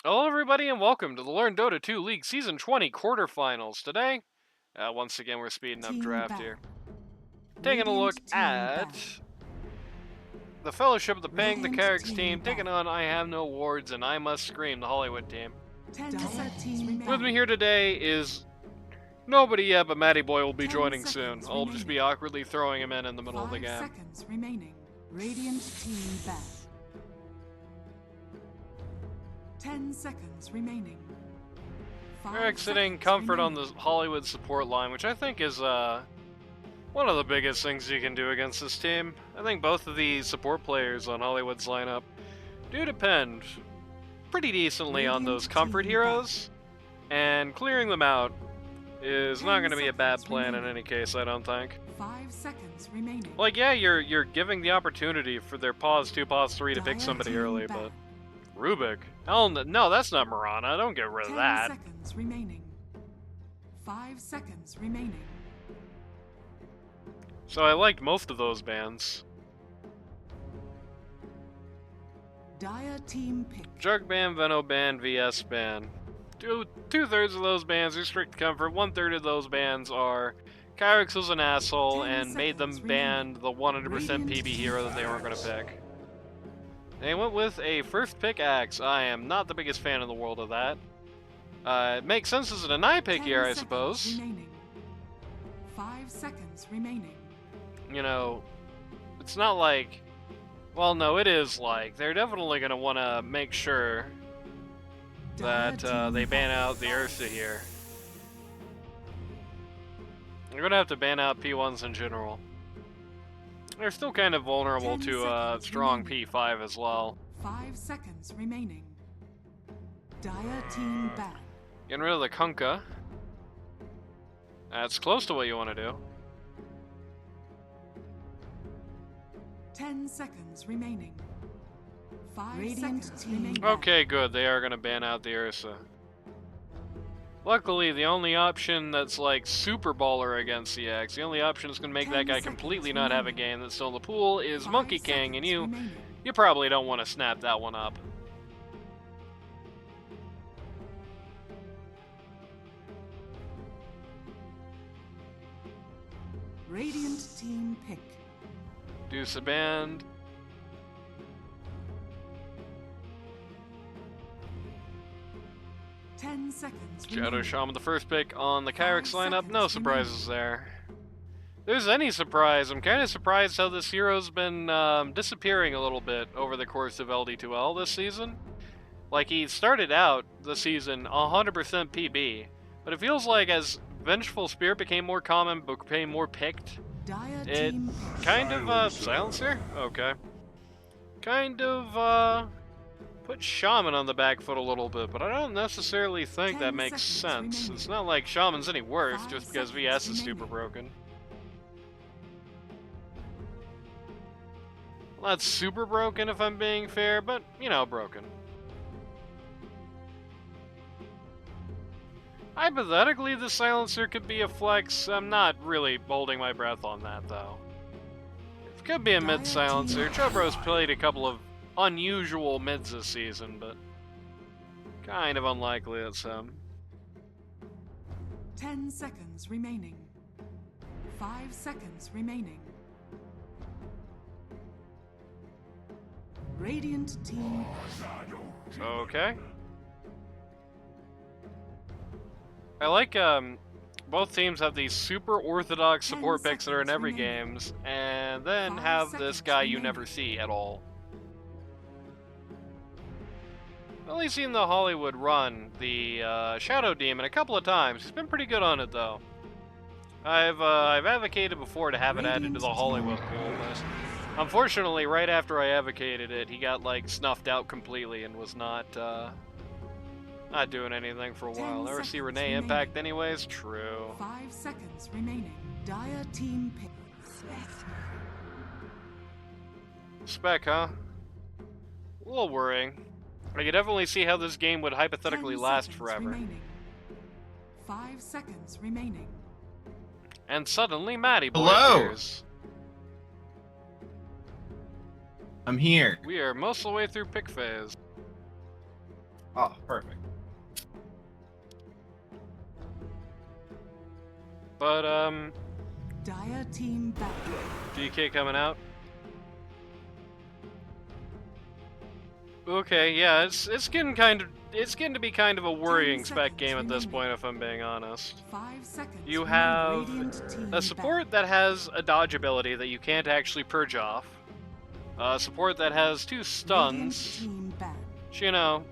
Hello, everybody, and welcome to the Learn Dota 2 League Season 20 Quarterfinals. Today, once again, we're speeding up draft here. Taking a look at the Fellowship of the Ping, the Kyrix team, taking on I Have No Awards and I Must Scream, the Hollywood team. With me here today is nobody yet, but Matty Boy will be joining soon. I'll just be awkwardly throwing him in the middle of the game. 5 seconds remaining. Radiant team back. 10 seconds remaining. Kyrix sitting comfort on the Hollywood support line, which I think is one of the biggest things you can do against this team. I think both of the support players on Hollywood's lineup do depend pretty decently on those comfort heroes, and clearing them out is not going to be a bad plan in any case, I don't think. 5 seconds remaining. Like, yeah, you're giving the opportunity for their pause 2, pause 3 to pick somebody early, but Rubik? Hell no, that's not Mirana. Don't get rid of that. 10 seconds remaining. 5 seconds remaining. So I liked most of those bans. Dire team pick. Jug ban, Veno ban, VS ban. Two-thirds of those bans are strict comfort. 1/3 of those bans are Kyrix was an asshole and made them ban the 100% PB hero that they weren't going to pick. They went with a first pick axe. I am not the biggest fan in the world of that. It makes sense as a deny pick here, I suppose. Remaining. 5 seconds remaining. You know, it's not like... Well, no, it is like. They're definitely going to want to make sure that they ban out the Ursa here. They're going to have to ban out P1s in general. They're still kind of vulnerable to strong P5 as well. 5 seconds remaining. Dire team back. Getting rid of the Kunkka. That's close to what you want to do. 10 seconds remaining. 5 seconds remaining. Okay, good. They are going to ban out the Ursa. Luckily, the only option that's like super baller against CX, the only option that's going to make that guy completely not have a game that's still in the pool is Monkey King, and you probably don't want to snap that one up. Radiant team pick. Deuce a band. Shadow Shaman, the first pick on the Kyrix lineup. No surprises there. If there's any surprise, I'm kind of surprised how this hero's been disappearing a little bit over the course of LD2L this season. Like, he started out the season 100% PB, but it feels like as Vengeful Spirit became more common, became more picked, it kind of, Silencer? Okay. Kind of, put Shaman on the back foot a little bit, but I don't necessarily think that makes sense. Remaining. It's not like Shaman's any worse just because VS is super broken. Well, not super broken if I'm being fair, but, you know, broken. Hypothetically, the Silencer could be a flex. I'm not really holding my breath on that, though. It could be a mid-Silencer. Chobro's played a couple of unusual mids this season, but kind of unlikely it's him. 10 seconds remaining. 5 seconds remaining. Radiant team. Okay. I like both teams have these super orthodox support picks that are in every games, and then have this guy you never see at all. I've only seen the Hollywood run the Shadow Demon a couple of times. He's been pretty good on it, though. I've advocated before to have it added to the Hollywood pool, but unfortunately, right after I advocated it, he got like snuffed out completely and was not doing anything for a while. Never see Renee impact, anyways. True. 5 seconds remaining. Dire team pick. Spec, huh? A little worrying. I could definitely see how this game would hypothetically last forever. Remaining. 5 seconds remaining. And suddenly, Matty Boy appears. I'm here. We are most of the way through pick phase. Oh, perfect. But, Dire team back. DK coming out. Okay, yeah, it's getting to be kind of a worrying 10 spec game seconds at this remaining. point, if I'm being honest. 5 seconds. You remaining. have Radiant team a support that has a dodge ability that you can't actually purge off. A support that has 2 Radiant stuns. team back. Which, you know,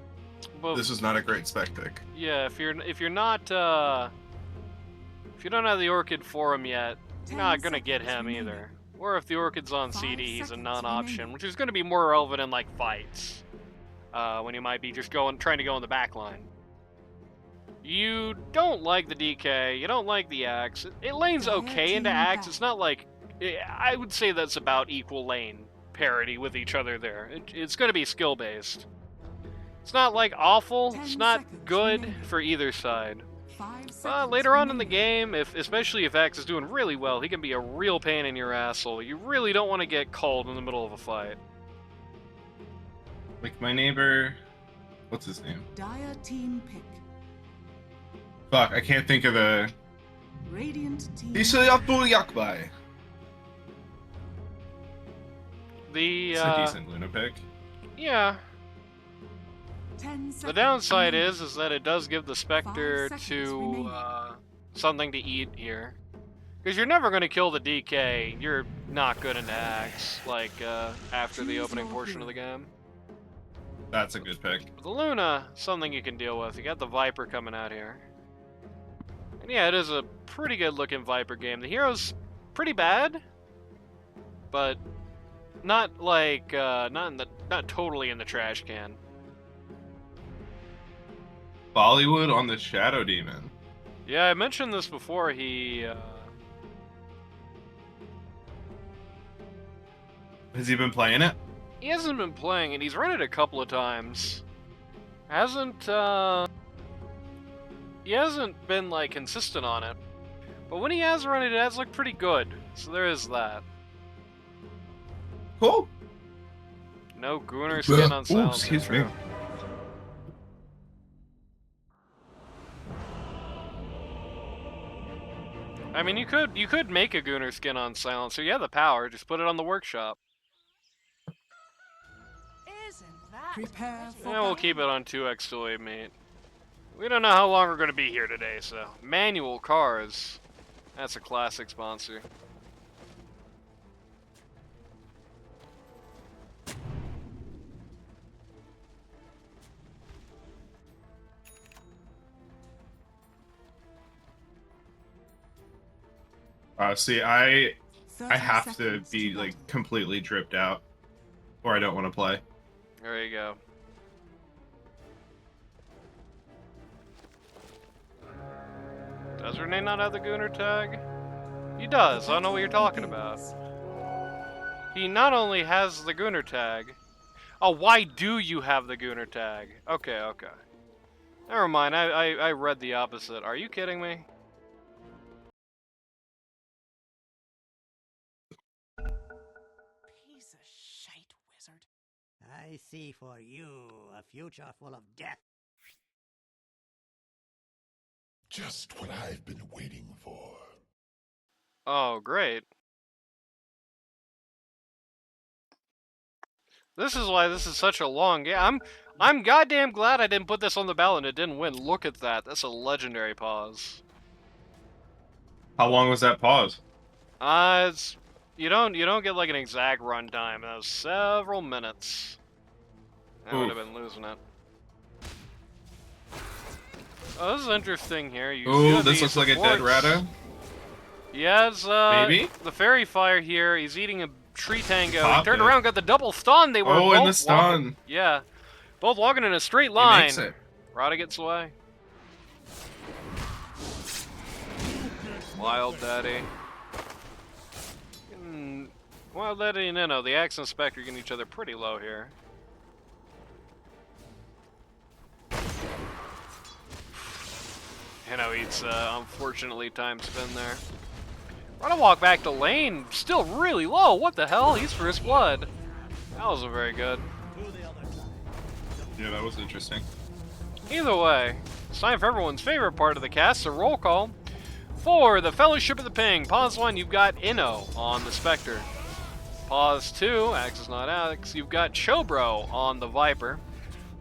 well, This is not a great spec pick. yeah, if you're not if you don't have the Orchid for him yet, you're 10 not gonna get seconds him remaining. either. Or if the Orchid's on 5 CD, he's a seconds non-option, remaining. which is gonna be more relevant in like fights. When you might be just trying to go in the back line. You don't like the DK, you don't like the Axe. It lanes Dire okay into team Axe, back. it's not like... I would say that's about equal lane parity with each other there. It's gonna be skill-based. It's not like awful, 10 it's not seconds good remaining. for either side. 5 seconds. Later on in the remaining. game, especially if Axe is doing really well, he can be a real pain in your asshole. You really don't want to get called in the middle of a fight. Like my neighbor, what's his name? Dire team pick. Fuck, I can't think of the. Radiant team. Isa Abdul Yakbai. The, It's a decent Luna pick. yeah. 10 seconds. The downside remaining. is that it does give the Spectre 5 seconds to remaining. something to eat here. Because you're never going to kill the DK. You're not good into Axe, like after the Choose opening your portion of the hero. game. That's a good pick. But the Luna, something you can deal with. You got the Viper coming out here. And yeah, it is a pretty good looking Viper game. The hero's pretty bad, but not like not totally in the trash can. Bollywood on the Shadow Demon. Yeah, I mentioned this before. Has he been playing it? He hasn't been playing it. He's run it a couple of times. He hasn't been like consistent on it. But when he has run it, it has looked pretty good. So there is that. Cool. No Gunnar skin on Ooh, silence. excuse me. I mean, you could make a Gunnar skin on silencer. You have the power. Just put it on the workshop. Isn't that Prepare for Yeah, we'll keep it on 2x to wave meet. We don't know how long we're going to be here today, so... Manual cars. That's a classic sponsor. See, I 30 have to seconds be to like battle. completely dripped out, or I don't want to play. There you go. Does Renee not have the Gunnar tag? He does. I don't know what you're talking about. He not only has the Gunnar tag. Oh, why do you have the Gunnar tag? Okay, okay. Never mind. I read the opposite. Are you kidding me? piece of shite, wizard? I see for you a future full of death. Just what I've been waiting for. Oh, great. This is why this is such a long game. I'm goddamn glad I didn't put this on the ballot and it didn't win. Look at that. That's a legendary pause. How long was that pause? It's you don't get like an exact runtime. That was several minutes. I would have been losing it. Oh, this is interesting here. You Ooh, see this these looks like a dead supports. Rata. He has Maybe? the fairy fire here. He's eating a tree tango. Pop He turned it. around, got the double stun. They were Oh, both and the stun. walking- Yeah, both walking in a straight He line. makes it. Rada gets away. Wild Daddy. Wild Daddy and Nino, the Axe and Spectre getting each other pretty low here. Hino eats, unfortunately, time spin there. Rada walk back to lane, still really low. What the hell? He's first blood. That wasn't very good. Yeah, that was interesting. either way, it's time for everyone's favorite part of the cast, a roll call. For the Fellowship of the Ping, pause 1, you've got Inno on the Spectre. Pause 2, Axe is not Axe, you've got Chobro on the Viper.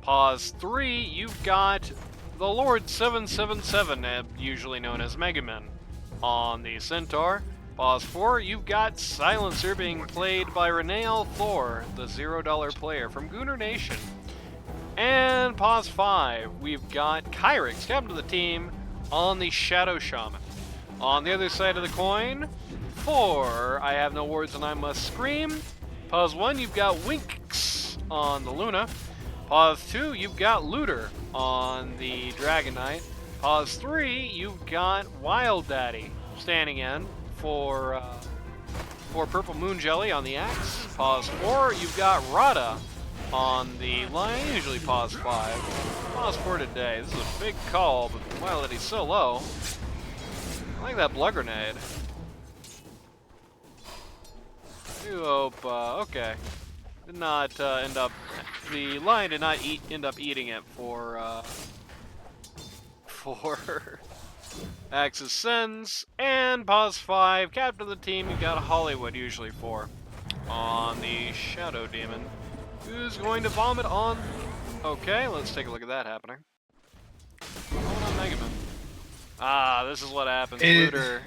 Pause 3, you've got the Lord 777, usually known as Megaman, on the Centaur. Pause 4, you've got Silencer being played by Renee L. Thor, the $0 player from Gooner Nation. And pause 5, we've got Kyrix, captain of the team, on the Shadow Shaman. On the other side of the coin, for I Have No Words and I Must Scream. Pause 1, you've got Winx on the Luna. Pause 2, you've got Looter on the Dragon Knight. Pause 3, you've got Wild Daddy standing in for Purple Moon Jelly on the Axe. Pause 4, you've got Rada on the Lion. Usually pause 5. Pause 4 today. This is a big call, but Wild Daddy's so low. I like that blood grenade. I do hope, okay. Did not end up, the Lion did not end up eating it for Axis Sends. And pause 5, captain of the team, you've got Hollywood usually for on the Shadow Demon. Who's going to vomit on, okay, let's take a look at that happening. Vomit on Mega Man. Ah, this is what happens. Looter.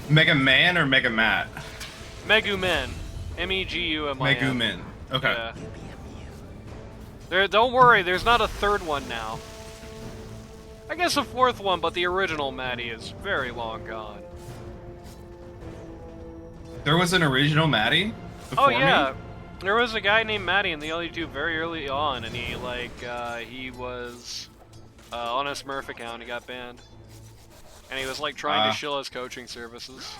Mega Man or Mega Mat? Megumin. Megumin. Megumin. Okay. Yeah. There, don't worry, there's not a third one now. I guess a fourth one, but the original Matty is very long gone. There was an original Matty before Oh yeah, me? there was a guy named Matty in the LD2 very early on, and he he was on a Smurf account. He got banned, and he was like trying to shill his coaching services.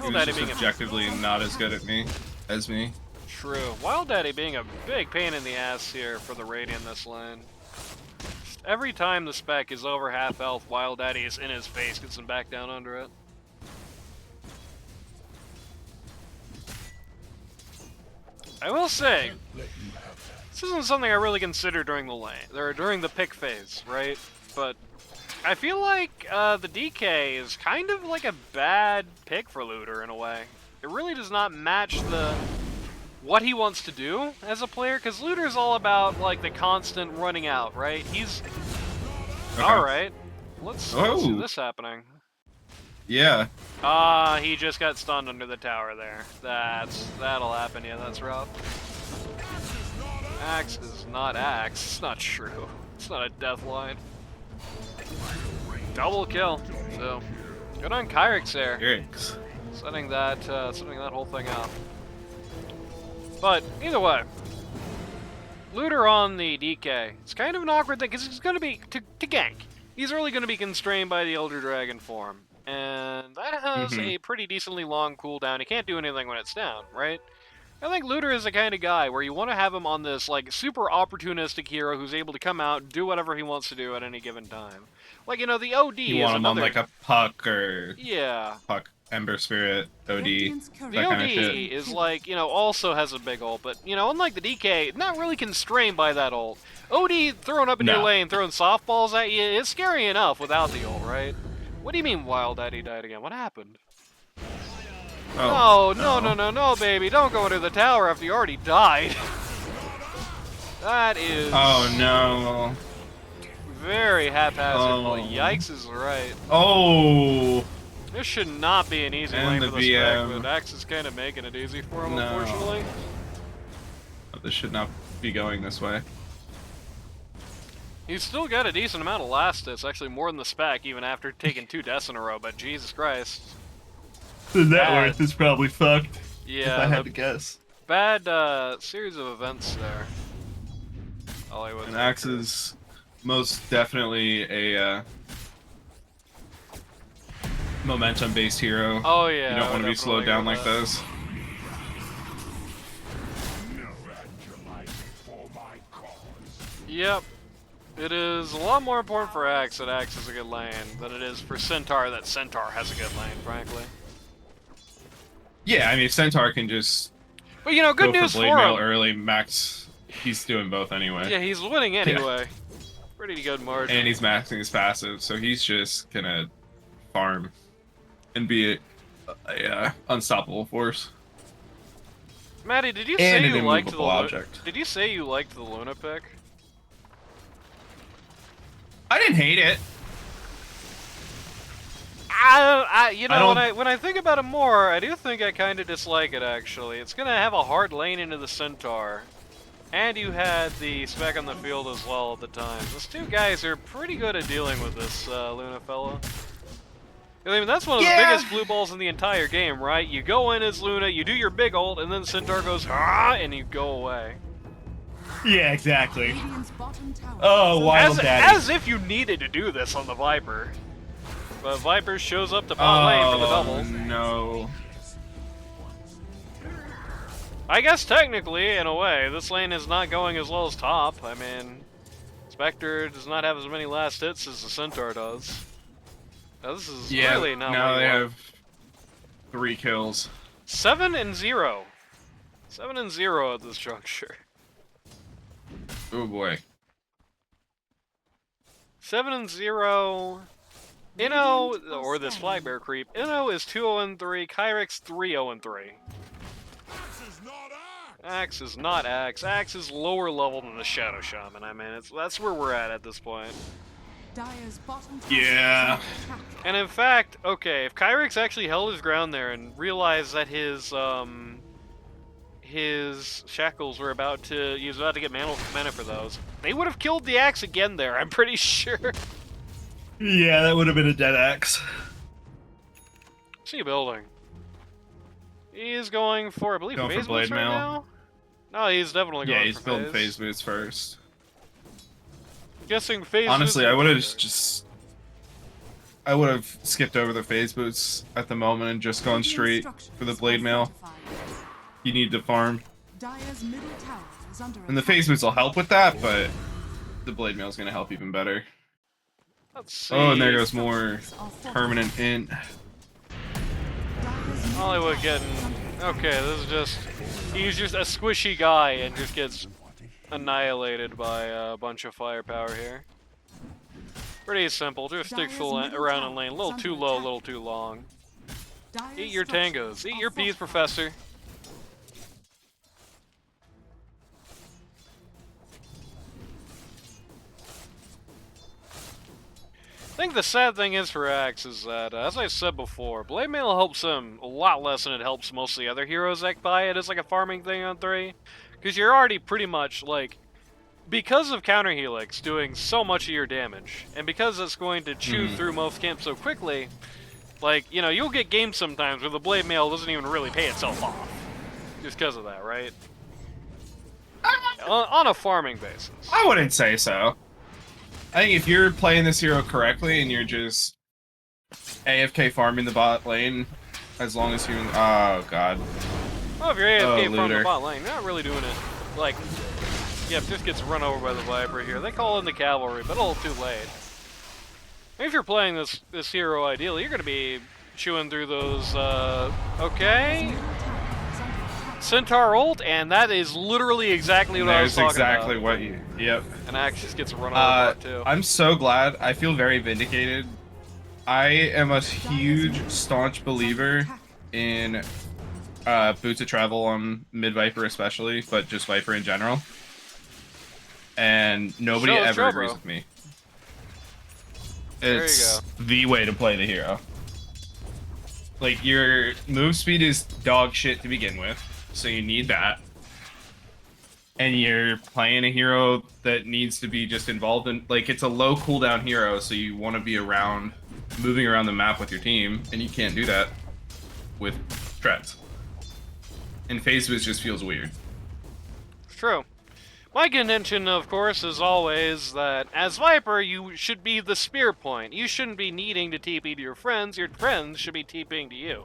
He was just objectively not as good at me as me. True. Wild Daddy being a big pain in the ass here for the raid in this lane. Every time the spec is over half health, Wild Daddy is in his face, gets him back down under it. I will say, this isn't something I really considered during the lane, or during the pick phase, right? But I feel like the DK is kind of like a bad pick for Looter in a way. It really does not match what he wants to do as a player, because Looter's all about like the constant running out, right? He's alright. Let's see this happening. Yeah. Ah, he just got stunned under the tower there. That'll happen, yeah, that's rough. Axe is not Axe. It's not true. It's not a death line. Double kill. So good on Kyrix there. Kyrix. Setting that whole thing up. But either way, Looter on the DK. It's kind of an awkward thing because he's going to be to gank. He's really going to be constrained by the Elder Dragon form, and that has a pretty decently long cooldown. He can't do anything when it's down, right? I think Looter is the kind of guy where you want to have him on this like super opportunistic hero who's able to come out and do whatever he wants to do at any given time. Like, you know, the OD You is want him another... on like a Puck or Puck, Ember Spirit, OD. The that OD kind of shit. is like, you know, also has a big ult, but, you know, unlike the DK, not really constrained by that ult. OD throwing up in your lane, throwing softballs at you is scary enough without the ult, right? What do you mean Wild Daddy died again? What happened? Oh, no, baby. Don't go into the tower after you already died. That is... Oh, no. very haphazard. Oh. Well, yikes is right. Oh. This should not be an easy And lane the for the spec, VM. but Axe is kind of making it easy for him, No. unfortunately. This should not be going this way. He's still got a decent amount of last hits, actually more than the spec, even after taking 2 deaths in a row, but Jesus Christ. The net worth is probably fucked. Yeah, if I had to guess. bad series of events there. Hollywood. And Axe is most definitely a momentum-based hero. Oh yeah. You don't want to be slowed down like this. Yep. It is a lot more important for Axe that Axe is a good lane than it is for Centaur that Centaur has a good lane, frankly. Yeah, I mean, Centaur can just But you know, good go news for for blade mail him. early, max he's doing both anyway. Yeah, he's winning anyway. Pretty good margin. And he's maxing his passive, so he's just gonna farm and be a unstoppable force. Maddie, did you And say an you liked the immovable object. Did you say you liked the Luna pick? I didn't hate it. You know, when I think about it more, I do think I kind of dislike it actually. It's gonna have a hard lane into the Centaur, and you had the spec on the field as well at the time. Those two guys are pretty good at dealing with this Luna fellow. I mean, that's one of the biggest blue balls in the entire game, right? You go in as Luna, you do your big ult, and then Centaur goes, ah, and you go away. Yeah, exactly. Radiant's bottom tower Oh, wild daddy. As if you needed to do this on the Viper. But Viper shows up to bot lane for the double. No. I guess technically, in a way, this lane is not going as well as top. I mean, Spectre does not have as many last hits as the Centaur does. Now, this is really not now what they you want. have 3 kills. 7 and 0. 7 and 0 at this juncture. Oh boy. 7 and 0. Inno, or this flag bear creep. Inno is 2-0-3. Kyrix 3-0-3. Axe is not Axe. Axe is lower level than the Shadow Shaman. I mean, that's where we're at this point. Dire's bottom tower Yeah. is under attack. And in fact, okay, if Kyrix actually held his ground there and realized that his shackles were he was about to get mana for those, they would have killed the Axe again there, I'm pretty sure. Yeah, that would have been a dead axe. What's he building? He is going for, I believe, Going for phase blade boots right mail. now? No, he's definitely going Yeah, he's for building phase boots first. Guessing phase Honestly, boots I would have are- just... I would have skipped over the phase boots at the moment and just gone Radiant straight structures for the are blade mail. fortified. You need to farm. Dire's middle tower is under And the attack. phase boots will help with that, but the blade mail is going to help even better. Let's see. Oh, and there goes more Are fortified. permanent int. Dire's middle Hollywood tower getting... is under attack. Okay, this is just... He's just a squishy guy and just gets annihilated by a bunch of firepower here. Pretty simple, just stick around in lane. A little too low, a little too long. Dire's Eat your structures tangos. Eat are your peas, fortified. Professor. I think the sad thing is for Axe is that, as I said before, Blade Mail helps him a lot less than it helps most of the other heroes that buy it as like a farming thing on 3. Because you're already pretty much, like, because of Counter Helix doing so much of your damage, and because it's going to chew through most camps so quickly, like, you know, you'll get games sometimes where the Blade Mail doesn't even really pay itself off. Just because of that, right? On a farming basis. I wouldn't say so. I think if you're playing this hero correctly and you're just AFK farming the bot lane, as long as you... Oh, God. Well, if you're AFK from the looter. bot lane, you're not really doing it. Like, yeah, if just gets run over by the Viper here. They call in the cavalry, but a little too late. If you're playing this hero ideally, you're going to be chewing through those, okay? Middle tower is under attack. Centaur ult, and that is literally exactly what I was There's talking exactly about. what you... Yep. And Axe just gets run over too. I'm so glad. I feel very vindicated. I am a huge, staunch believer in boots of travel on mid Viper especially, but just Viper in general. And nobody So is ever Joe, agrees bro. with me. There you It's go. the way to play the hero. Like, your move speed is dog shit to begin with, so you need that. And you're playing a hero that needs to be just involved in, like, it's a low cooldown hero, so you want to be around, moving around the map with your team, and you can't do that with Treads. And phase boost just feels weird. It's true. My contention, of course, is always that as Viper, you should be the spear point. You shouldn't be needing to TP to your friends should be TPing to you.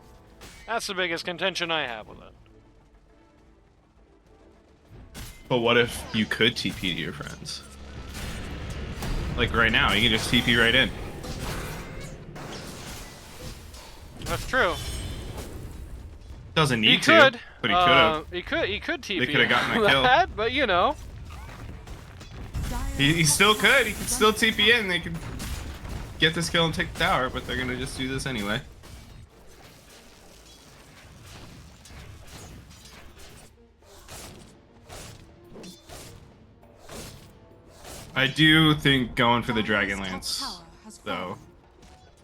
That's the biggest contention I have with it. But what if you could TP to your friends? Like right now, you can just TP right in. That's true. Doesn't need He could. to, but he could have. He could TP. They could have gotten a kill. that, but you know, He still could. He could still TP in. They could get this kill and take the tower, but they're gonna just do this anyway. I do think going for the Dragonlance, though,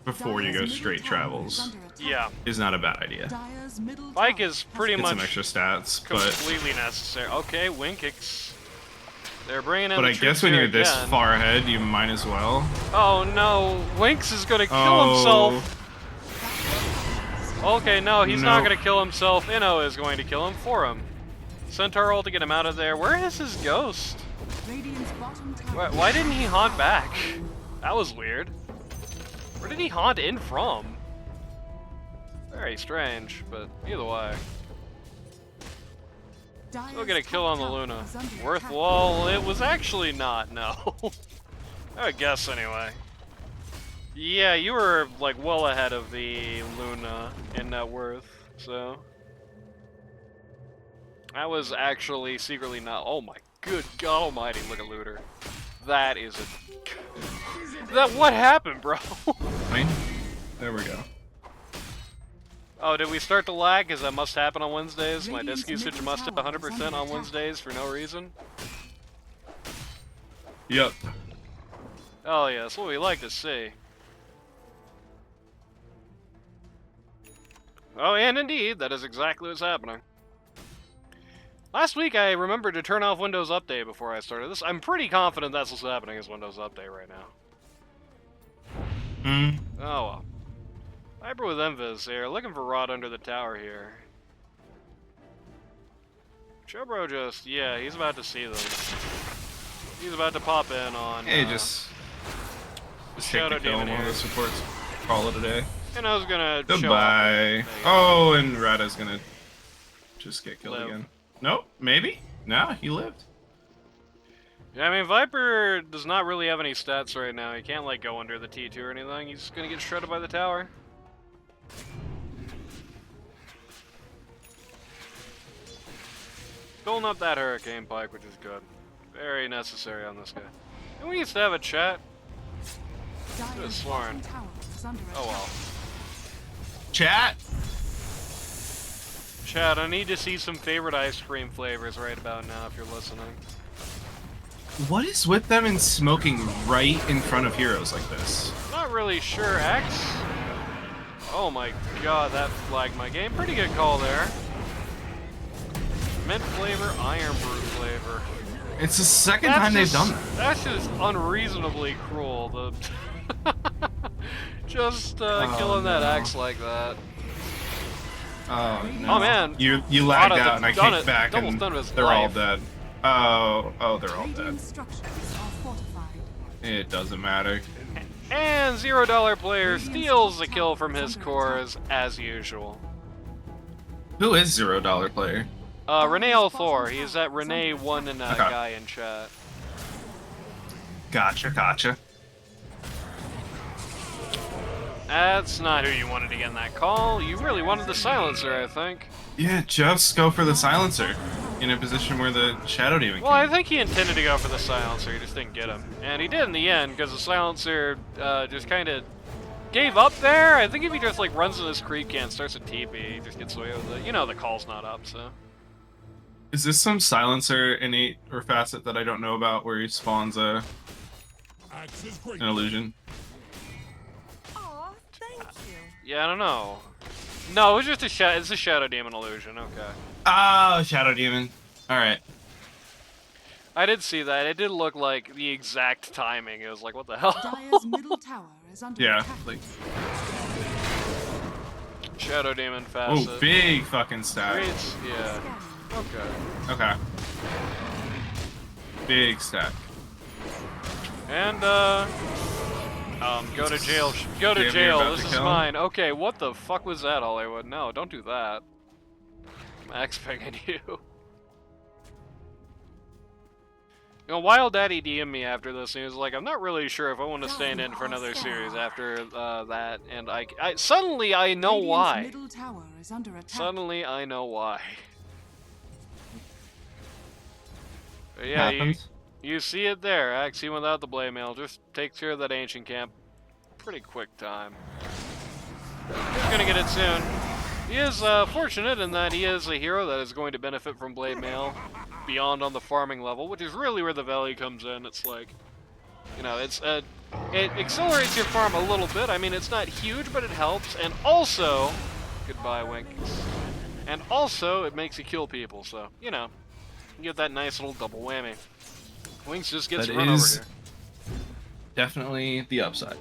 before you go straight travels, Yeah. is not a bad idea. Bike is pretty Get much some extra stats, but completely necessary. Okay, wing kicks. They're bringing in I the guess troops when here you're this again. far ahead, you might as well. Oh no, Winx is gonna kill Oh, himself. Okay, no, he's not Nope. gonna kill himself. Inno is going to kill him for him. Centaur ult to get him out of there. Where is his ghost? Radiant's bottom tower. Why didn't he haunt back? That was weird. Where did he haunt in from? Very strange, but either way. Still get a kill on the Luna. Worthwhile, it was actually not, no. I would guess anyway. Yeah, you were like well ahead of the Luna in net worth, so. That was actually secretly not. Oh my good God almighty, look at Looter. That is a. What happened, bro? fine. There we go. Oh, did we start to lag? Because that must happen on Wednesdays. My disk usage must hit 100% on Wednesdays for no reason. Yep. Oh yeah, that's what we like to see. Oh, and indeed, that is exactly what's happening. Last week I remembered to turn off Windows Update before I started this. I'm pretty confident that's what's happening is Windows Update right now. Hmm. Oh well. Viper with Envis here, looking for Rod under the tower here. Chobro just, yeah, he's about to see them. He's about to pop in on. Hey, just take Shadow the kill Demon on one of here. the supports. Call it a day. And I was gonna show up. Goodbye. Oh, and Rada's gonna just get killed Live. again. Nope, maybe? No, he lived. Yeah, I mean, Viper does not really have any stats right now. He can't, like, go under the T2 or anything. He's gonna get shredded by the tower. Building up that Hurricane Pike, which is good. Very necessary on this guy. And we used to have a chat. Dire's sworn. bottom tower is under Oh well. Chat! Chat, I need to see some favorite ice cream flavors right about now if you're listening. What is with them and smoking right in front of heroes like this? Not really sure, X. Oh my god, that flagged my game. Pretty good call there. Mint flavor, iron brew flavor. It's the second time they've done that. That's just unreasonably cruel. The just killing that no. axe like that. Oh, no. Oh man, You lagged Rada out and I done kicked it. back Double and stun his they're all life. dead. Oh, they're all dead. Radiant structures are fortified. It doesn't matter. And $0 player steals the kill from his cores as usual. Who is $0 player? Renee L4. He's at Renee 1 and a Okay. guy in chat. Gotcha. That's not who you wanted to get in that call. You really wanted the silencer, I think. Yeah, just go for the silencer in a position where the Shadow Demon Well, I can. think he intended to go for the silencer, he just didn't get him. And he did in the end, because the silencer just kind of gave up there. I think if he just like runs to this creep can, starts a TP, he just gets away with it. You know the call's not up, so. Is this some silencer innate or facet that I don't know about where he spawns an illusion? Aw, thank you. Yeah, I don't know. No, it was just it's a Shadow Demon illusion, okay. Oh, Shadow Demon. Alright. I did see that. It did look like the exact timing. It was like, what the hell? Dire's middle tower is under Yeah, attack. like, Shadow Demon facet. oh, big fucking stack. Great, yeah. Okay. Okay. Big stack. And, go to jail. Go to Damn, you're jail. about This to is kill him? mine. Okay, what the fuck was that, Hollywood? No, don't do that. Max pinging you. You know, Wild Daddy DM'd me after this, and he was like, I'm not really sure if I want to stand in for another series after that, and suddenly I know Radiant's why. middle tower is under attack. Suddenly I know why. But yeah, Happens. You see it there. Axiom without the blade mail. Just takes care of that ancient camp. Pretty quick time. He's gonna get it soon. He is fortunate in that he is a hero that is going to benefit from blade mail beyond on the farming level, which is really where the value comes in. It's like, you know, it accelerates your farm a little bit. I mean, it's not huge, but it helps. And also, goodbye, Wink. And also, it makes you kill people. So, you know, you get that nice little double whammy. Winks just gets That run over is here. definitely the upside.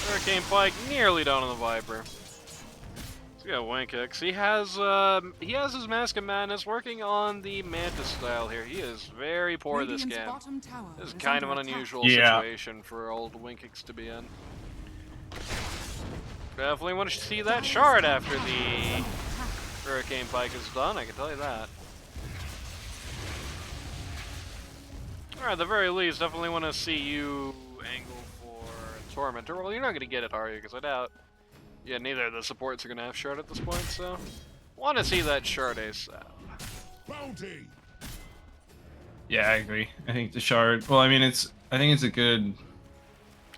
Hurricane Pike nearly down on the Viper. So yeah, Winkix. He has his Mask of Madness working on the Mantis style here. He is very poor this Radiant's game. bottom tower This is is kind of under an attack. unusual Yeah. situation for old Winkix to be in. Definitely want to see that shard after the Hurricane Pike is done, I can tell you that. Alright, at the very least, definitely want to see you angle for Tormentor. Well, you're not going to get it, are you? Because I doubt. Yeah, neither of the supports are going to have shard at this point, so. Want to see that shard ASAP. Bounty! Yeah, I agree. I think the shard. Well, I mean, I think it's a good.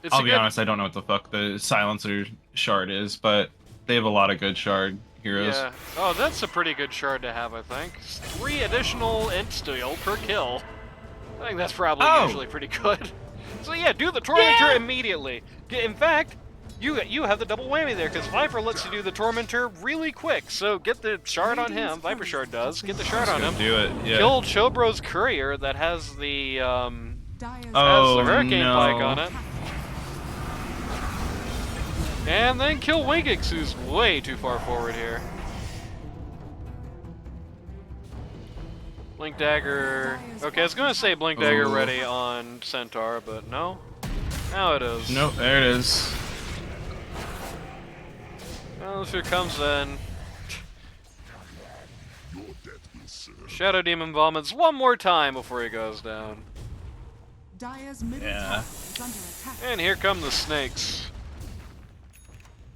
It's I'll a be good- honest. I don't know what the fuck the silencer shard is, but they have a lot of good shard heroes. Yeah. Oh, that's a pretty good shard to have, I think. 3 additional int steal per kill. I think that's probably usually pretty good. So yeah, do the Tormentor immediately. In fact, you have the double whammy there, because Viper lets you do the Tormentor really quick. So get the shard on him, Viper shard does, get the shard on him. Do it. Yeah. Kill Chobro's Courier that has the Dire's Oh, has the Hurricane no. Pike on it. And then kill Winkix, who's way too far forward here. Blink Dagger. Okay, I was gonna say Blink Dagger Ooh. ready on Centaur, but no. Now it is. Nope. There it is. Well, if it comes then. Your death is served. Shadow Demon Vomits one more time before he goes down. Dire's middle Yeah. tower is under attack. And here come the snakes.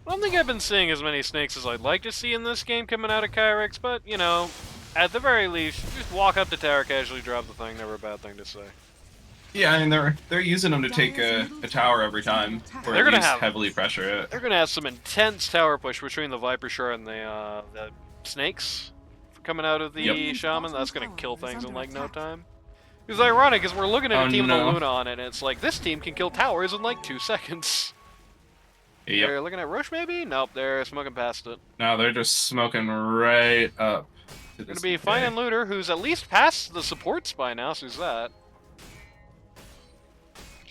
I don't think I've been seeing as many snakes as I'd like to see in this game coming out of Kyrix, but, you know, at the very least, just walk up to tower, casually drop the thing, never a bad thing to say. Yeah, I mean they're using them to take a tower every time, or They're at gonna least have- heavily pressure it. They're gonna have some intense tower push between the Viper Shard and the snakes coming out of the Yep. Shaman. That's gonna kill things in like no time. It's ironic because we're looking at a Oh, team no. with a Luna on it, and it's like this team can kill towers in like 2 seconds. Yep. They're looking at Roche maybe? Nope, they're smoking past it. No, they're just smoking right up. To Gonna this be guy. finding Looter, who's at least past the supports by now, so who's that?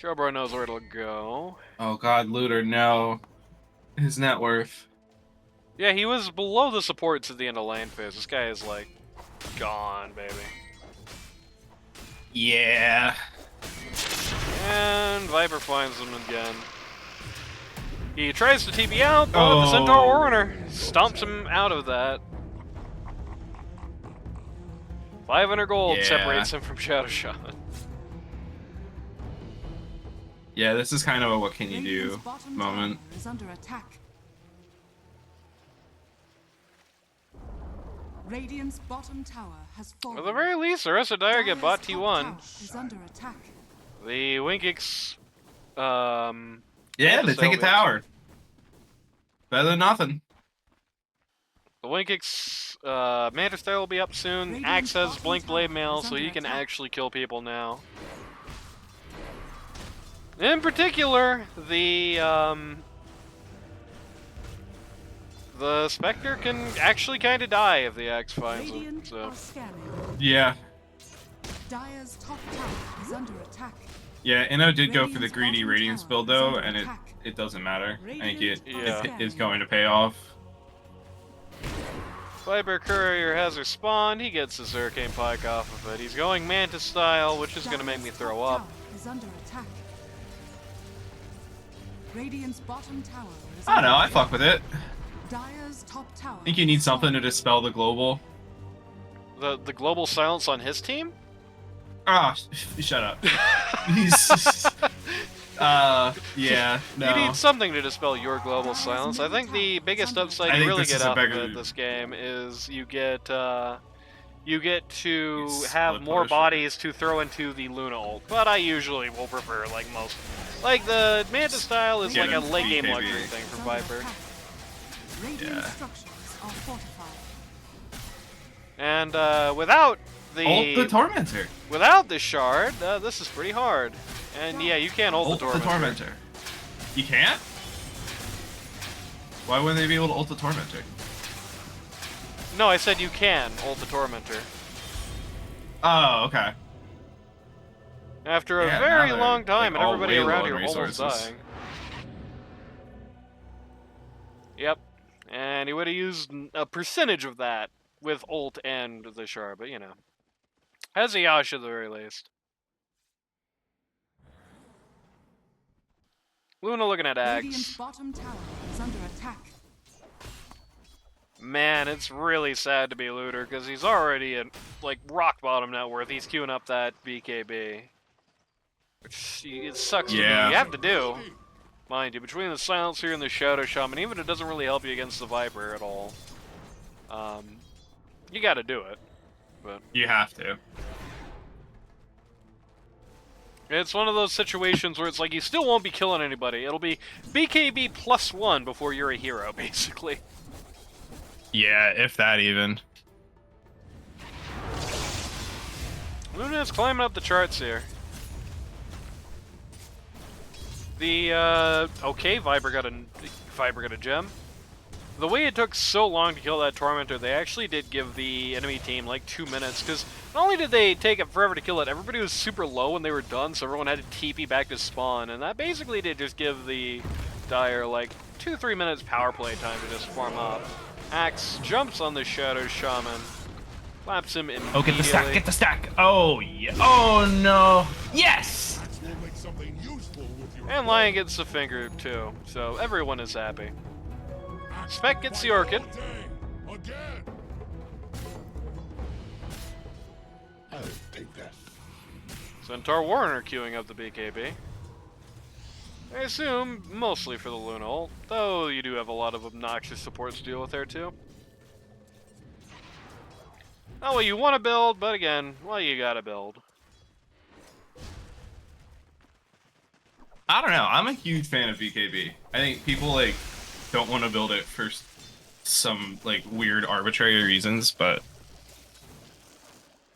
Chobro knows where it'll go. Oh God, Looter, no. His net worth. Yeah, he was below the supports at the end of lane phase. This guy is like gone, baby. Yeah. And Viper finds him again. He tries to TP out, but the Oh. Centaur Warner stomps him out of that. 500 gold Yeah. separates him from Shadow Shaman. Yeah, this is kind of a what can you Radiant's do bottom moment. tower is under attack. Radiant's bottom tower has fallen. At the very least, the rest of Dire get Dire's bot top T1. tower is under attack. The Winkix, Yeah, Yeah, they so take a it's- tower. Better than nothing. the Winkix, Mantis Star will be up soon. Radiant's Axe has bottom Blink tower Blade Mail, is so he under can attack. actually kill people now. In particular, the Spectre can actually kind of die if the Axe finds him. Radiant So are scanning. Yeah. Dire's top tower is under attack. Yeah, Inno did go for the Radiant's greedy bottom Radiance tower build is though, under and attack. it doesn't matter. I think Radiant are it is scanning. going to pay off. Viper Courier has her spawned. He gets his Hurricane Pike off of it. He's going Mantis style, which is going to make me Dire's throw top up. tower is under attack. Radiant's bottom tower is I don't know, under I fuck with it. Dire's top tower. I think you need has something to fallen. dispel the global. The global silence on his team? Ah, shut up. Yeah, no. You need something to dispel your global silence. I think the biggest upside I you think really this get is a out of bigger- this game is you get you get to It's have split more push. bodies to throw into the Luna ult. But I usually will prefer, like, most. Like, the Manta style is Get like a him, late game BKB. luxury thing for Viper. Radiant Yeah. structures are fortified. And without Ult the Tormentor. without the shard, this is pretty hard. And yeah, you can't ult Ult the Tormentor. You can't? Why wouldn't they be able to ult the Tormentor? No, I said you can ult the Tormentor. Oh, okay. After a Yeah, very now they're, long time like, and all everybody way low around on here almost resources. dying. Yep. And he would have used a percentage of that with ult and the shard, but you know. Has a Yash at the very least. Luna looking at Radiant's Axe. bottom tower is under attack. Man, it's really sad to be Looter because he's already at like rock bottom net worth. He's queuing up that BKB, which it sucks to me. Yeah. You have to do, mind you, between the Silencer and the Shadow Shaman, even if it doesn't really help you against the Viper at all. You got to do it, but You have to. it's one of those situations where it's like you still won't be killing anybody. It'll be BKB +1 before you're a hero, basically. Yeah, if that even. Luna's climbing up the charts here. The okay, Viper got a gem. The way it took so long to kill that Tormentor, they actually did give the enemy team like 2 minutes, because not only did they take it forever to kill it, everybody was super low when they were done, so everyone had to TP back to spawn, and that basically did just give the Dire like 2-3 minutes power play time to just farm up. Axe jumps on the Shadow Shaman, slaps him immediately. Oh, get the stack, get the stack. Oh, yeah. Oh, no. Yes! We'll make something useful with your And Lion gets the finger too, so everyone is happy. Spec gets the Orchid. Again. I'll take that. Centaur Warner queuing up the BKB. I assume mostly for the Luna ult, though you do have a lot of obnoxious supports to deal with there too. Not what you want to build, but again, well, you gotta build. I don't know. I'm a huge fan of BKB. I think people like don't want to build it for some like weird arbitrary reasons, but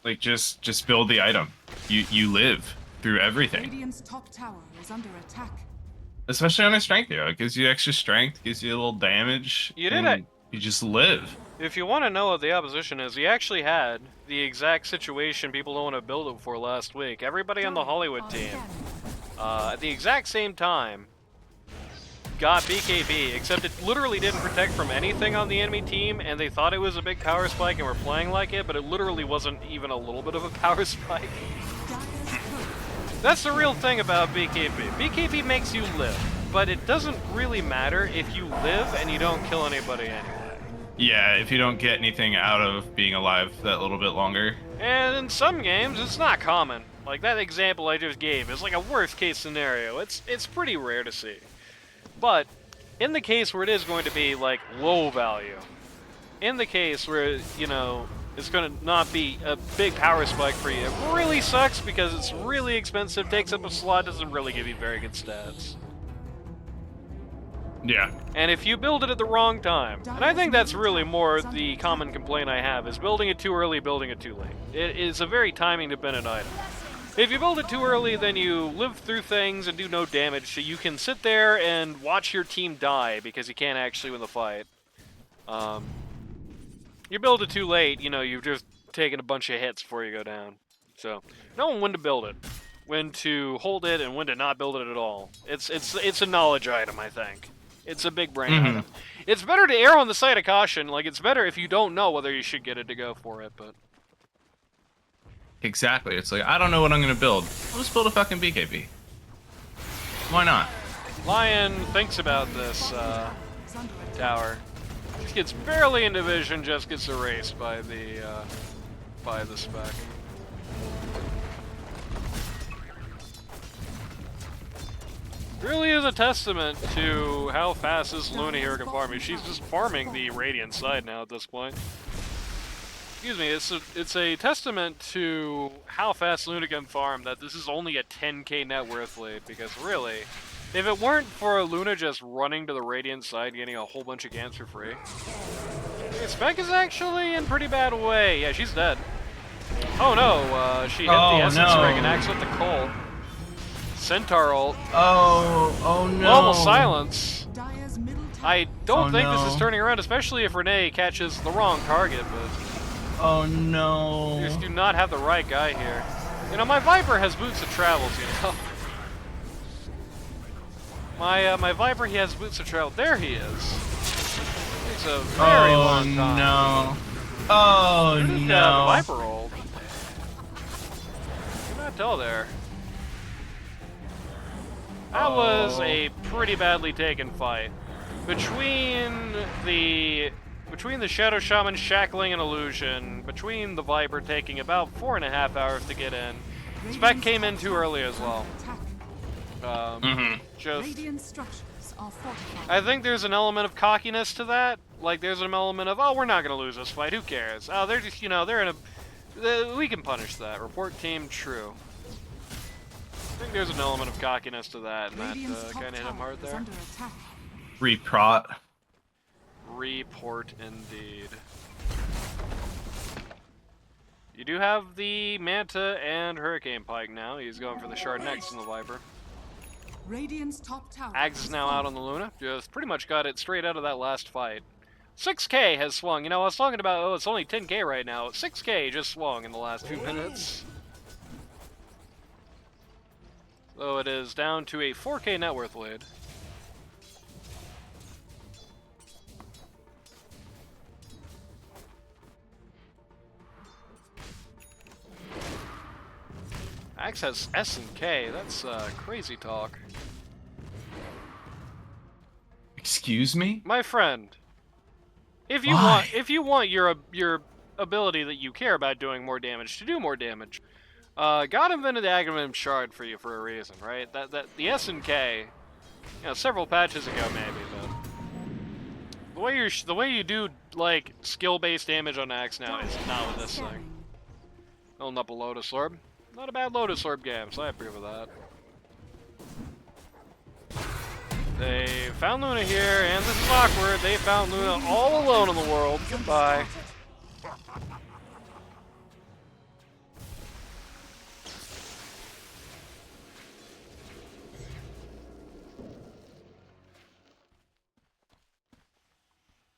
like just build the item. You live through everything. Radiant's top tower is under attack. Especially on a strength hero. It gives you extra strength, gives you a little damage. You did and it. You just live. If you want to know what the opposition is, he actually had the exact situation people don't want to build it for last week. Everybody on the Hollywood team, at the exact same time, got BKB, except it literally didn't protect from anything on the enemy team, and they thought it was a big power spike and were playing like it, but it literally wasn't even a little bit of a power spike. That's the real thing about BKB. BKB makes you live, but it doesn't really matter if you live and you don't kill anybody anyway. Yeah, if you don't get anything out of being alive that little bit longer. And in some games, it's not common. Like that example I just gave is like a worst case scenario. It's pretty rare to see. But in the case where it is going to be like low value, in the case where, you know, it's going to not be a big power spike for you, it really sucks because it's really expensive, takes up a slot, doesn't really give you very good stats. Yeah. And if you build it at the wrong time, and I think that's really more the common complaint I have, is building it too early, building it too late. It is a very timing dependent item. If you build it too early, then you live through things and do no damage, so you can sit there and watch your team die because you can't actually win the fight. You build it too late, you know, you've just taken a bunch of hits before you go down. So, know when to build it, when to hold it, and when to not build it at all. It's a knowledge item, I think. It's a big brain item. It's better to err on the side of caution. Like, it's better if you don't know whether you should get it to go for it, but... Exactly. It's like, I don't know what I'm going to build. I'll just build a fucking BKB. Why not? Lion thinks about this tower. Just gets barely into vision, just gets erased by the spec. Really is a testament to how fast this Luna here can farm. She's just farming the Radiant side now at this point. excuse me, it's a testament to how fast Luna can farm that this is only a 10k net worth lead, because really, if it weren't for Luna just running to the Radiant side, getting a whole bunch of camps for free, Spec is actually in pretty bad way. Yeah, she's dead. Oh no, she hit the Essence Ring and acts with the Colt. Centaur ult. Oh no. Global Silence. Dire's middle tower I don't think this no. is turning around, especially if Renee catches the wrong target, but Oh no. you just do not have the right guy here. You know, my Viper has boots of travels, you know. My Viper, he has boots of travel. There he is. Takes a very long time. No. Oh Who did no. the Viper roll? Can not tell there. That was a pretty badly taken fight. Between the Shadow Shaman shackling an illusion, between the Viper taking about 4.5 hours to get in, Spec came in too early as well. attack. Just, Radiant structures are fortified. I think there's an element of cockiness to that. Like, there's an element of, oh, we're not gonna lose this fight. Who cares? Oh, they're just, you know, they're in a. We can punish that. Report team true. I think there's an element of cockiness to that, and that Radiant's top kind of hit him tower hard is there. under attack. Reprot. Report indeed. You do have the Manta and Hurricane Pike now. He's going for the Shard next in the Viper. Radiant's top tower. Ags is now out on the Luna. Just pretty much got it straight out of that last fight. 6k has swung. You know, I was talking about, oh, it's only 10k right now. 6k just swung in the last few minutes. So it is down to a 4k net worth lead. Axe has S and K. That's crazy talk. Excuse me? My friend, if you Why? want your ability that you care about doing more damage to do more damage, God invented the Agamemnon Shard for you for a reason, right? That the S and K, you know, several patches ago maybe, but the way you do like skill-based damage on Axe now is not with this thing. Building up a Lotus Orb. Not a bad Lotus Orb game, so I approve of that. They found Luna here, and this is awkward. They found Luna all alone in the world. Goodbye.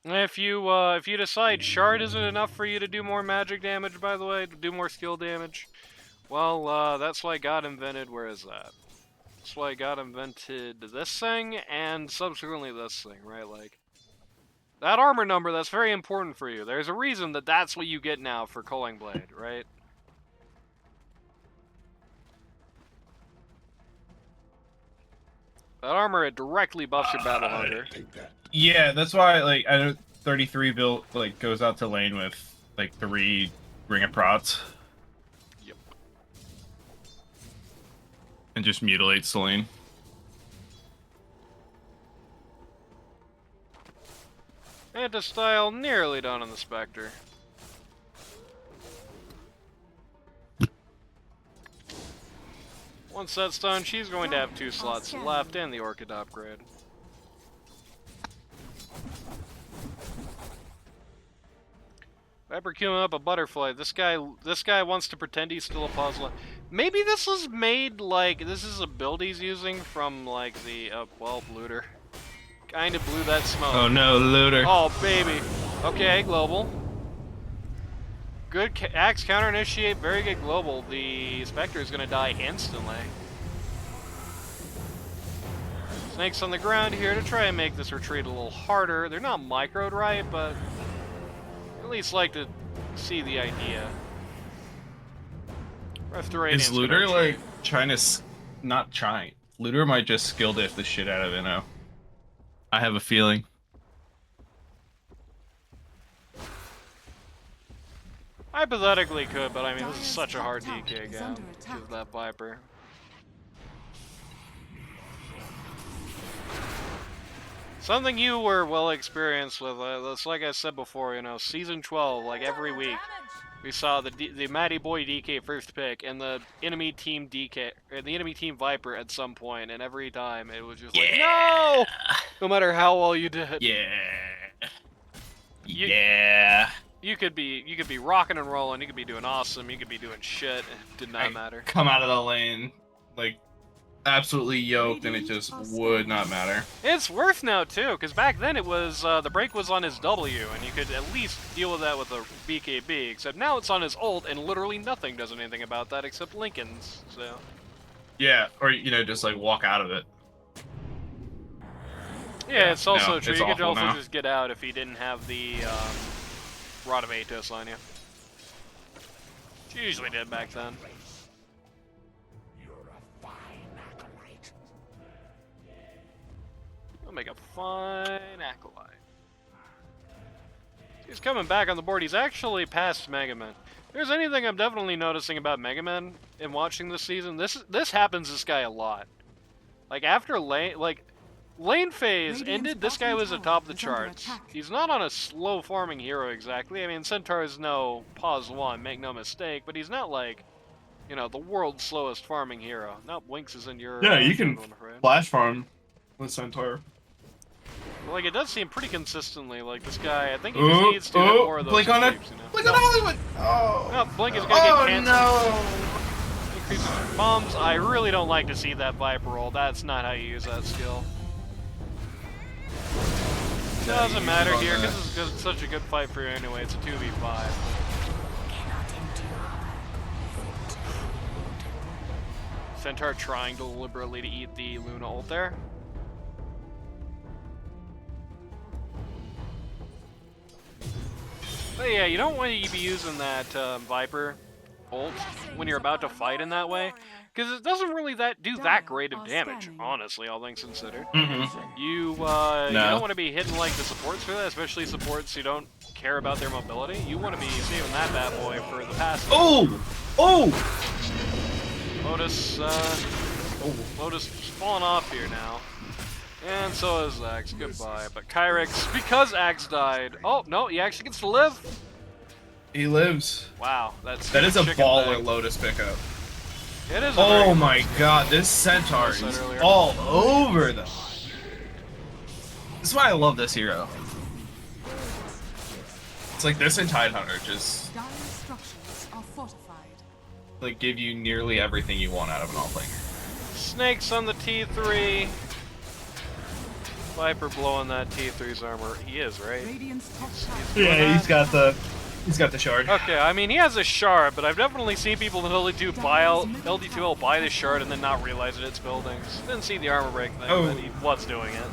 If you decide Shard isn't enough for you to do more magic damage, by the way, to do more skill damage, well, that's why God invented, where is that? That's why God invented this thing, and subsequently this thing, right? Like, that armor number, that's very important for you. There's a reason that that's what you get now for Culling Blade, right? That armor, it directly buffs your battle hunger. Take that. Yeah, that's why, like, I know 33 built, like, goes out to lane with, like, 3 Ring of Prots. Yep. And just mutilates the lane. Anti-style nearly done on the Spectre. Once that's done, she's going to have 2 slots left and the Orchid upgrade. Viper queuing up a butterfly. This guy wants to pretend he's still a puzzler. Maybe this was made like this is a build he's using from like the well, looter. Kinda blew that smoke. Oh no, looter. Oh baby. Okay, global. Good axe counter initiate. Very good global. The Spectre is gonna die instantly. Snakes on the ground here to try and make this retreat a little harder. They're not microed right, but at least like to see the idea. Is Looter like trying to not trying? Looter might just skill diff the shit out of Inno. I have a feeling. Hypothetically could, but I mean this is such a hard DK game. Give that Viper. Something you were well experienced with. That's like I said before, season 12, like every week, we saw the Matty Boy DK first pick and the enemy team DK, or the enemy team Viper at some point, and every time it was just like, no! No matter how well you did. Yeah. Yeah. You could be rocking and rolling, you could be doing awesome, you could be doing shit, it did not matter. Come out of the lane, like, absolutely yoked, and it just would not matter. It's worse now, too, because back then it was, the break was on his W, and you could at least deal with that with a BKB, except now it's on his ult, and literally nothing does anything about that except Lincoln's, so... Yeah, or, just, like, walk out of it. Yeah, it's also true. It's You could awful also now. just get out if he didn't have the, Rod of Atos on you. She usually did back then. I'll make a fine acolyte. He's coming back on the board. He's actually past Mega Man. If there's anything I'm definitely noticing about Mega Man in watching this season, this happens to this guy a lot. Like after lane phase ended, this guy was atop the charts. He's not on a slow farming hero exactly. I mean, Centaur is no pause one, make no mistake, but he's not like, the world's slowest farming hero. No, Winx is in your... Yeah, you can flash farm with Centaur. Like, it does seem pretty consistently like this guy, I think he just needs to hit more of those Blink on it! creeps, Blink on Hollywood! Oh! No, Blink is gonna get canceled. No! Increases your bombs. I really don't like to see that Viper roll. That's not how you use that skill. Doesn't matter here, because it's such a good fight for you anyway. It's a 2v5. Centaur trying deliberately to eat the Luna ult there. But yeah, you don't want to be using that Viper ult when you're about to fight in that way, because it doesn't really do that great of damage, honestly, all things considered. You don't want to be hitting like the supports for that, especially supports who don't care about their mobility. You want to be saving that bad boy for the passive. Oh! Oh! Lotus, Lotus is falling off here now. And so is Axe, goodbye. But Kyrix, because Axe died... Oh, no, he actually gets to live! He lives. Wow, that is a baller Lotus pickup. It is. Oh my god, this Centaur is all over them. This is why I love this hero. It's like this and Tidehunter just Dire structures are fortified. like give you nearly everything you want out of an alt-lane. Snakes on the T3. Viper blowing that T3's armor. He is, right? Radiant's top tower. Yeah, he's got the shard. Okay, I mean, he has a shard, but I've definitely seen people in LD2L buy the shard and then not realize that it's buildings. Didn't see the armor break thing, but he was doing it.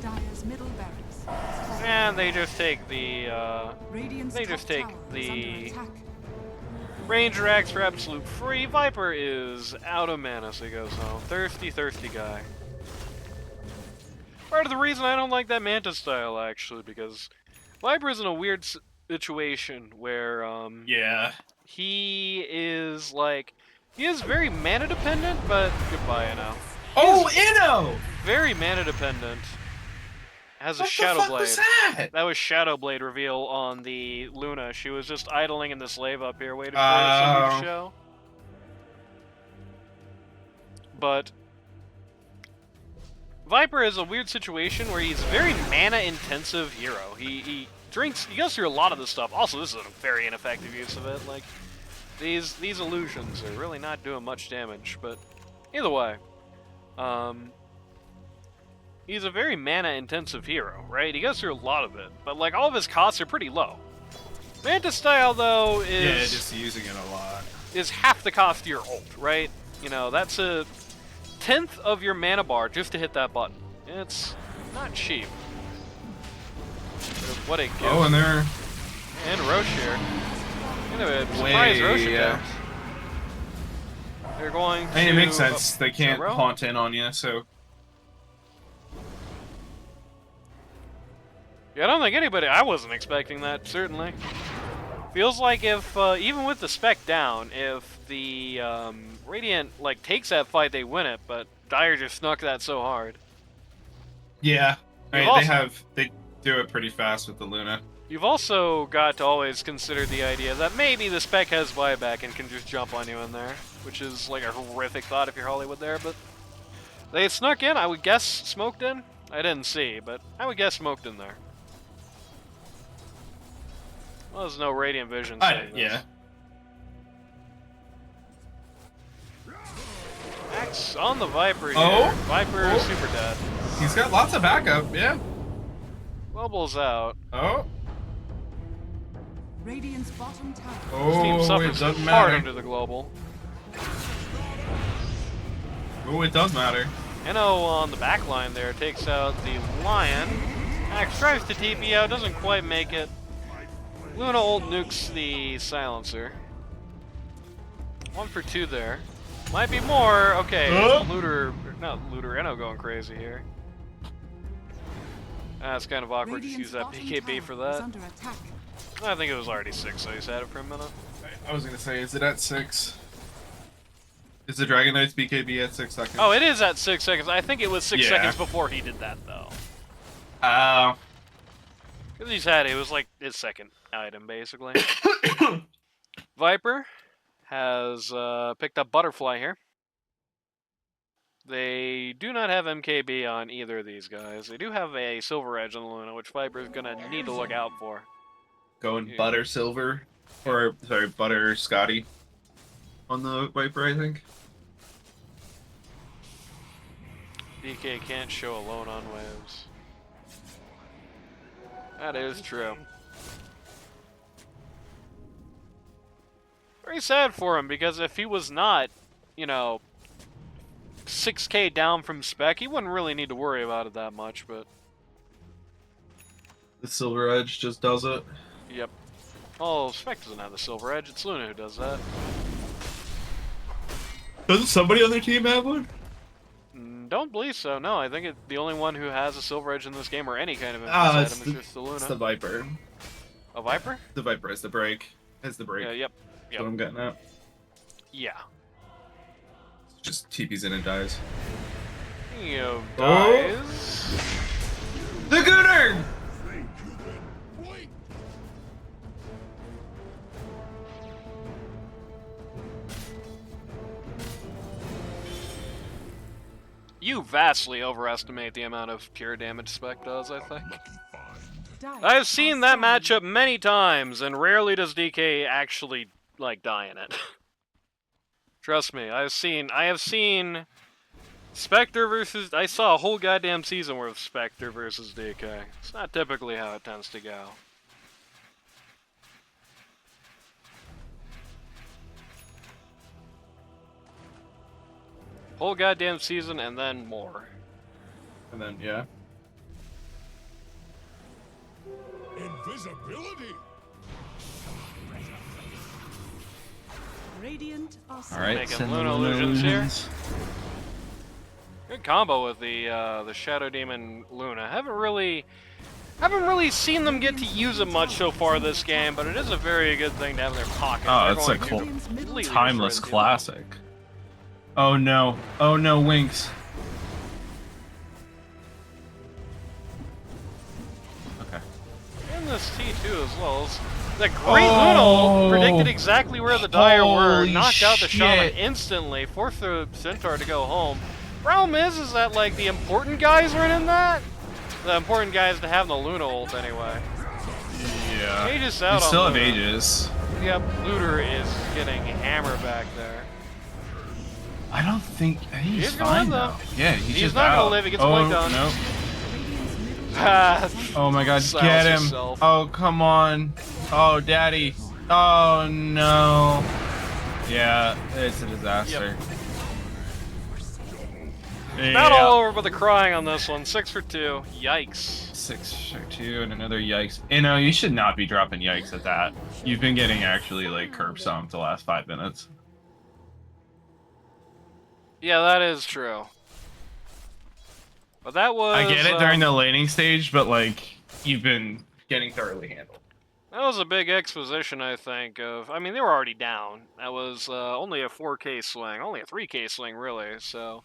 Dire's middle barracks. And they just take the, Radiant's they just top take tower is the under attack. Ranger Axe for absolute free. Viper is out of mana, so he goes home. Thirsty, thirsty guy. Part of the reason I don't like that Manta style, actually, because Viper is in a weird situation where, Yeah. he is, he is very mana dependent, but goodbye, Inno. Oh, Inno! Very mana dependent. Has a What Shadow the fuck Blade. was that? That was Shadow Blade reveal on the Luna. She was just idling in the slave up here, waiting for something to show. But Viper is a weird situation where he's a very mana-intensive hero. He goes through a lot of this stuff. Also, this is a very ineffective use of it. Like, these illusions are really not doing much damage, but either way. He's a very mana-intensive hero, right? He goes through a lot of it, but like all of his costs are pretty low. Manta style, though, is just using it a lot. Is half the cost of your ult, right? That's a 10th of your mana bar just to hit that button. It's not cheap. But what it gives. Oh, and there. And Roche here. Anyway, surprise Roche attacks. They're going to... I mean, it makes sense. They can't Zero? haunt in on you, so... Yeah, I don't think anybody... I wasn't expecting that, certainly. Feels like if, even with the spec down, if the Radiant, takes that fight, they win it, but Dire just snuck that so hard. Yeah. You've They do it pretty fast with the Luna. You've also got to always consider the idea that maybe the spec has buyback and can just jump on you in there, which is like a horrific thought if you're Hollywood there, but they snuck in, I would guess smoked in? I didn't see, but I would guess smoked in there. Well, there's no Radiant Vision saying this. Yeah. Axe on the Viper here. Oh? Viper Oh. super dead. He's got lots of backup, yeah. Bubbles out. Oh. Radiant's bottom tower. This team Oh, it suffers doesn't hard matter. under the global. Oh, it does matter. Eno on the back line there takes out the Lion. Axe tries to TP out, doesn't quite make it. Luna ult nukes the silencer. 1 for 2 there. Might be more. Okay, not Looter, Eno going crazy here. That's kind of awkward to use that BKB for that. Under attack. I think it was already 6, so he's had it for a minute. I was gonna say, is it at 6? Is the Dragon Knight's BKB at 6 seconds? Oh, it is at 6 seconds. I think it was 6 Yeah. seconds before he did that, though. Because it was like his second item, basically. Viper has picked up Butterfly here. They do not have MKB on either of these guys. They do have a Silver Edge on the Luna, which Viper's going to need to look out for. Going Yeah. Butter Silver. Or, sorry, Butter Scotty. On the Viper, I think. DK can't show alone on waves. That is true. Very sad for him, because if he was not, 6k down from spec, he wouldn't really need to worry about it that much, but... The Silver Edge just does it. Yep. Oh, spec doesn't have the Silver Edge, it's Luna who does that. Doesn't somebody on their team have one? Don't believe so, no. I think the only one who has a Silver Edge in this game, or any kind of It's item, is just the Luna. It's the Viper. A Viper? The Viper has the break. Has the break. Yeah, yep. That's what I'm getting at. Yeah. Just TP's in and dies. You Oh. dies. The Gooner! You vastly overestimate the amount of pure damage spec does, I think. Dire I've seen that are matchup many times, and rarely does DK actually, die in it. Trust me, I have seen Spectre versus... I saw a whole goddamn season worth of Spectre versus DK. It's not typically how it tends to go. Whole goddamn season, and then more. And then, yeah. Invisibility. Radiant are Alright, Making send Luna the illusions here. illusions. Good combo with the Shadow Demon Luna. Haven't really seen them get to use it much so far this game, but it is a very good thing to have in their pocket. Oh, They're it's a going cool, completely timeless different, classic. Oh no. Oh no, Winks. Okay. In this T2 as well. The great Luna ult predicted exactly where the Dire were, Holy knocked out the Shaman shit. instantly, forced the Centaur to go home. Problem is that the important guys weren't in that? The important guys to have the Luna ult anyway. Yeah. Aegis out You still on have Luna. Aegis. Yep, Looter is getting hammered back there. I don't think he's He's gonna fine live, though. Yeah, he's just not gonna out. live, he gets oh, blinked on. No. Ah, Oh my god, Silence get him. yourself. Oh, come on. Oh, daddy. Oh no. Yeah, it's a disaster. Not all over but the crying on this one. 6 for 2. Yikes. 6 for 2 and another yikes. You should not be dropping yikes at that. You've been getting actually curb stomped the last 5 minutes. Yeah, that is true. But that was... I get it during the laning stage, but you've been getting thoroughly handled. That was a big exposition, I think, of... I mean, they were already down. That was only a 4k swing. Only a 3k swing, really, so...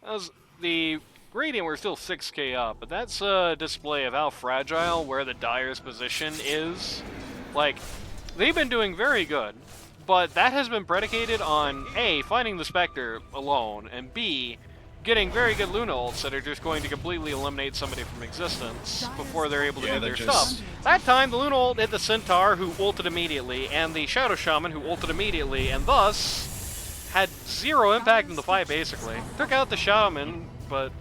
That was the Radiant, we're still 6k up, but that's a display of how fragile where the Dire's position is. Like, they've been doing very good, but that has been predicated on A, fighting the Spectre alone, and B, getting very good Luna ults that are just going to completely eliminate somebody from existence before they're able to do their stuff. That time, the Luna ult hit the Centaur, who ulted immediately, and the Shadow Shaman, who ulted immediately, and thus had zero impact in the fight, basically. Took out the Shaman, but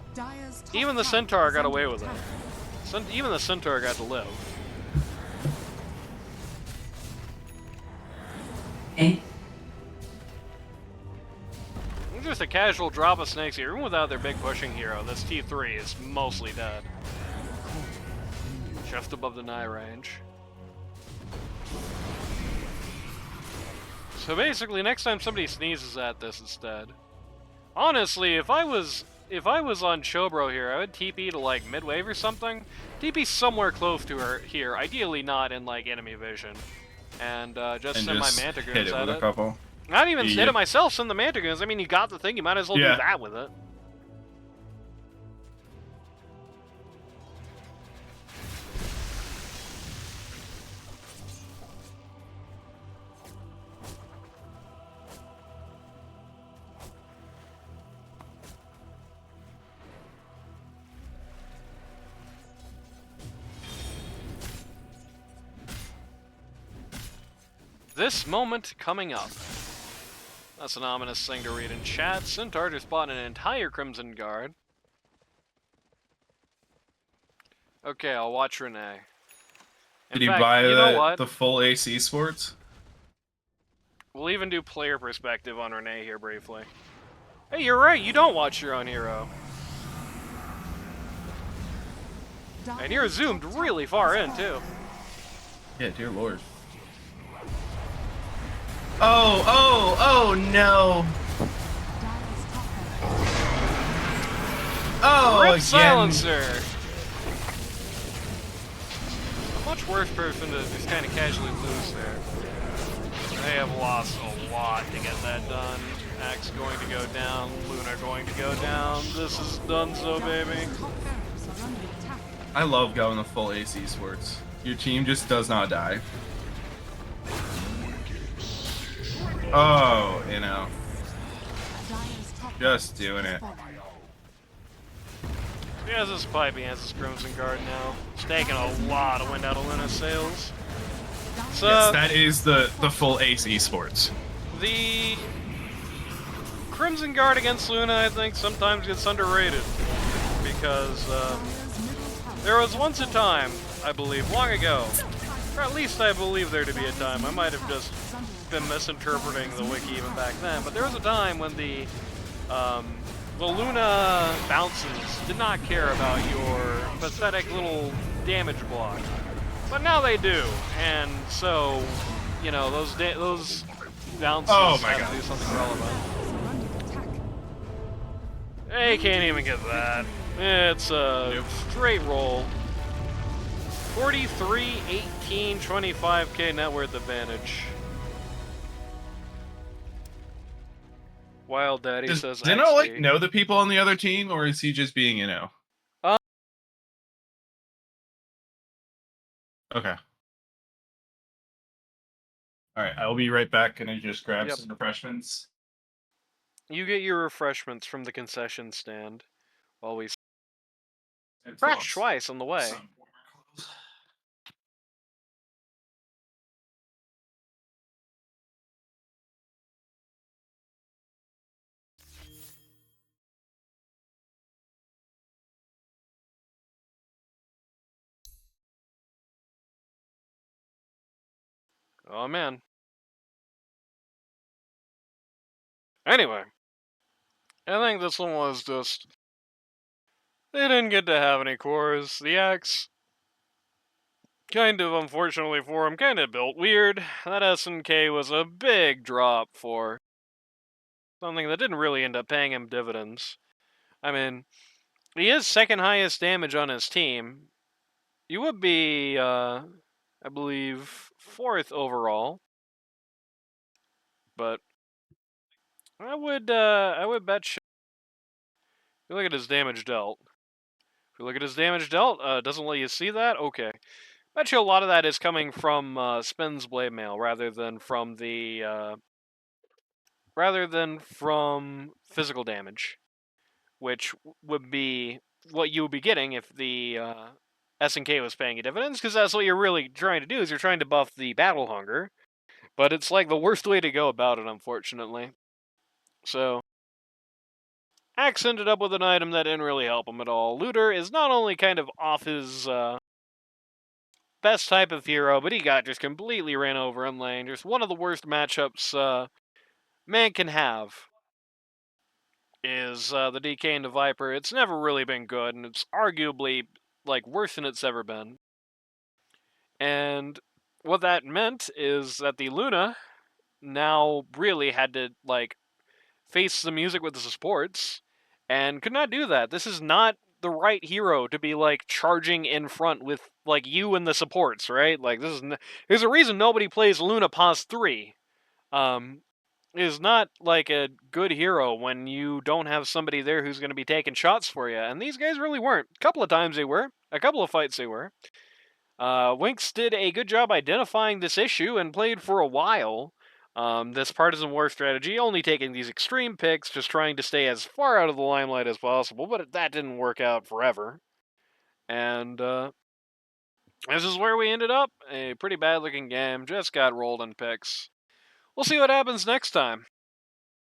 even the Centaur got away with it. Even the Centaur got to live. Just a casual drop of snakes here. Even without their big pushing hero, this T3 is mostly dead. Just above the nigh range. So basically, next time somebody sneezes at this instead. Honestly, if I was on Showbro here, I would TP to like mid-wave or something. TP somewhere close to her here, ideally not in like enemy vision. And just send my Manta hit Goons it at with it. a couple. Not even hit it myself, send the Manta Goons. I mean, you got the thing, you might as well do that with it. This moment coming up. That's an ominous thing to read in chat. Centaur just bought an entire Crimson Guard. Okay, I'll watch Renee. Did you buy the full AC sports? We'll even do player perspective on Renee here briefly. Hey, you're right, you don't watch your own hero. And you're zoomed really far in, too. Yeah, dear lord. Oh no! Oh, Rip again. Silencer! A much worse person to just kind of casually lose there. They have lost a lot to get that done. Axe going to go down, Luna going to go down. This is done so, baby. I love going the full AC sports. Your team just does not die. Oh, you know. Just doing it. He has his pipe, he has his Crimson Guard now. It's taking a lot of wind out of Luna's sails. So, yes, that is the full AC sports. The Crimson Guard against Luna, I think, sometimes gets underrated. Because there was once a time, I believe, long ago, or at least I believe there to be a time, I might have just been misinterpreting the wiki even back then, but there was a time when the Luna bounces did not care about your pathetic little damage block. But now they do, and so, you know, those bounces have to do something relevant. They can't even get that. It's a straight roll. 43, 18, 25k net worth advantage. Wild Daddy says Zeno like know the people on the other team, or is he just being, you know? Okay. Alright, I will be right back. Can I just grab some refreshments? You get your refreshments from the concession stand while we crash twice on the way. Oh man. Anyway, I think this one was just... They didn't get to have any cores. The axe, kind of unfortunately for him, kind of built weird. That SNK was a big drop for something that didn't really end up paying him dividends. I mean, he is second highest damage on his team. You would be, I believe, 4th overall. But I would bet you look at his damage dealt. If you look at his damage dealt, doesn't let you see that? Okay. Bet you a lot of that is coming from Spin's Blade Mail rather than from the physical damage, which would be what you would be getting if the SNK was paying you dividends, because that's what you're really trying to do, is you're trying to buff the battle hunger. But it's like the worst way to go about it, unfortunately. So, Axe ended up with an item that didn't really help him at all. Looter is not only kind of off his best type of hero, but he got just completely ran over in lane. Just one of the worst matchups man can have is the DK into Viper. It's never really been good, and it's arguably like worse than it's ever been. And what that meant is that the Luna now really had to like face the music with the supports, and could not do that. This is not the right hero to be like charging in front with like you and the supports, right? Like there's a reason nobody plays Luna Pos 3. Is not like a good hero when you don't have somebody there who's going to be taking shots for you, and these guys really weren't. A couple of times they were, a couple of fights they were. Winx did a good job identifying this issue and played for a while. This partisan war strategy, only taking these extreme picks, just trying to stay as far out of the limelight as possible, but that didn't work out forever. And this is where we ended up. A pretty bad looking game, just got rolled in picks. We'll see what happens next time.